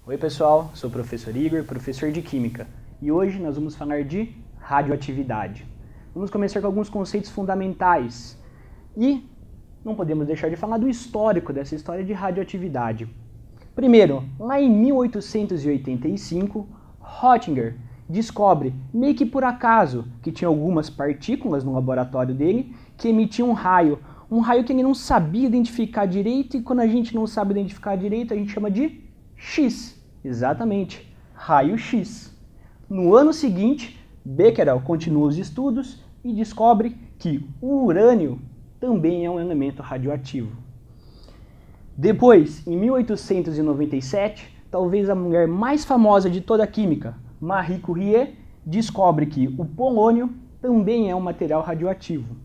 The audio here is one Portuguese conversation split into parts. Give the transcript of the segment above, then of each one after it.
Oi pessoal, sou o professor Igor, professor de Química, e hoje nós vamos falar de radioatividade. Vamos começar com alguns conceitos fundamentais e não podemos deixar de falar do histórico dessa história de radioatividade. Primeiro, lá em 1885, Röntgen descobre, meio que por acaso, que tinha algumas partículas no laboratório dele que emitiam um raio que ele não sabia identificar direito, e quando a gente não sabe identificar direito, a gente chama de X, exatamente, raio-X. No ano seguinte, Becquerel continua os estudos e descobre que o urânio também é um elemento radioativo. Depois, em 1897, talvez a mulher mais famosa de toda a química, Marie Curie, descobre que o polônio também é um material radioativo.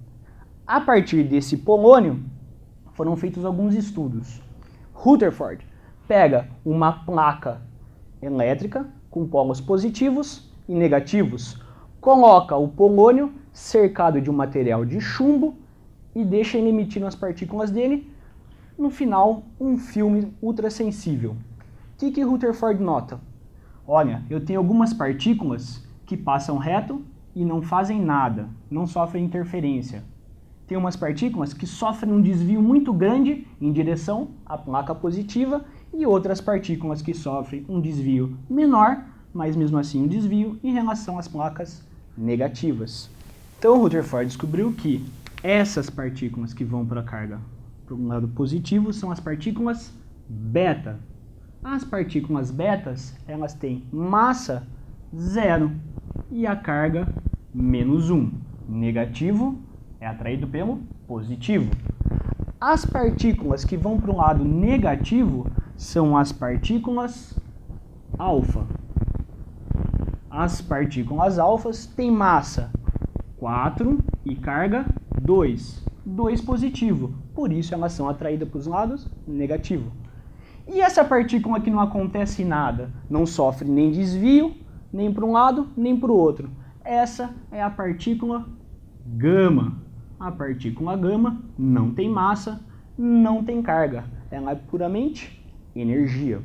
A partir desse polônio, foram feitos alguns estudos. Rutherford pega uma placa elétrica com polos positivos e negativos, coloca o polônio cercado de um material de chumbo e deixa ele emitindo as partículas dele, no final, um filme ultrassensível. O que Rutherford nota? Olha, eu tenho algumas partículas que passam reto e não fazem nada, não sofrem interferência. Tem umas partículas que sofrem um desvio muito grande em direção à placa positiva e outras partículas que sofrem um desvio menor, mas mesmo assim um desvio em relação às placas negativas. Então Rutherford descobriu que essas partículas que vão para a carga para o lado positivo são as partículas beta. As partículas betas, elas têm massa 0 e a carga -1. Negativo é atraído pelo positivo. As partículas que vão para o lado negativo são as partículas alfa. As partículas alfas têm massa 4 e carga 2. 2 positivo, por isso elas são atraídas para os lados negativo. E essa partícula que não acontece nada, não sofre nem desvio, nem para um lado, nem para o outro. Essa é a partícula gama. A partícula gama não tem massa, não tem carga. Ela é puramente energia.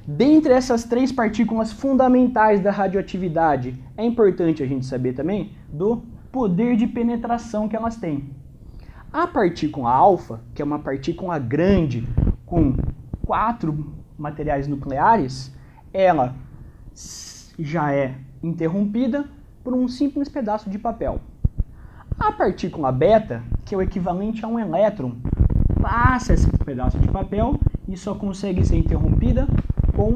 Dentre essas três partículas fundamentais da radioatividade, é importante a gente saber também do poder de penetração que elas têm. A partícula alfa, que é uma partícula grande com 4 materiais nucleares, ela já é interrompida por um simples pedaço de papel. A partícula beta, que é o equivalente a um elétron, passa esse pedaço de papel e só consegue ser interrompida com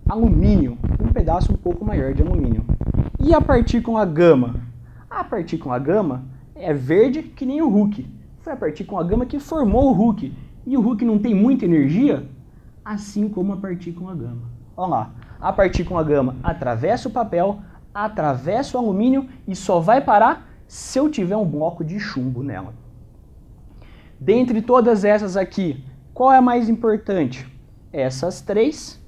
alumínio, um pedaço um pouco maior de alumínio. E a partícula gama? A partícula gama é verde que nem o Hulk. Foi a partícula gama que formou o Hulk. E o Hulk não tem muita energia, assim como a partícula gama. Olha lá, a partícula gama atravessa o papel, atravessa o alumínio e só vai parar se eu tiver um bloco de chumbo nela. Dentre todas essas aqui, qual é a mais importante? Essas três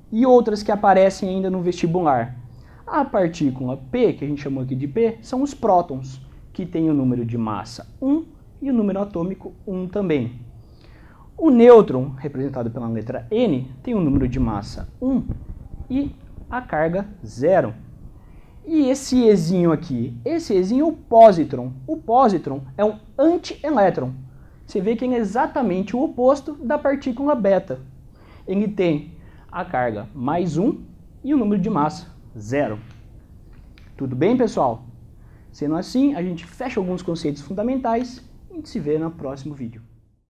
e outras que aparecem ainda no vestibular. A partícula P, que a gente chamou aqui de P, são os prótons, que tem o número de massa 1 e o número atômico 1 também. O nêutron, representado pela letra N, tem um número de massa 1 e a carga 0. E esse Ezinho aqui? Esse Ezinho é o pósitron. O pósitron é um antielétron. Você vê que ele é exatamente o oposto da partícula beta. Ele tem a carga +1 e o número de massa 0. Tudo bem, pessoal? Sendo assim, a gente fecha alguns conceitos fundamentais e a gente se vê no próximo vídeo.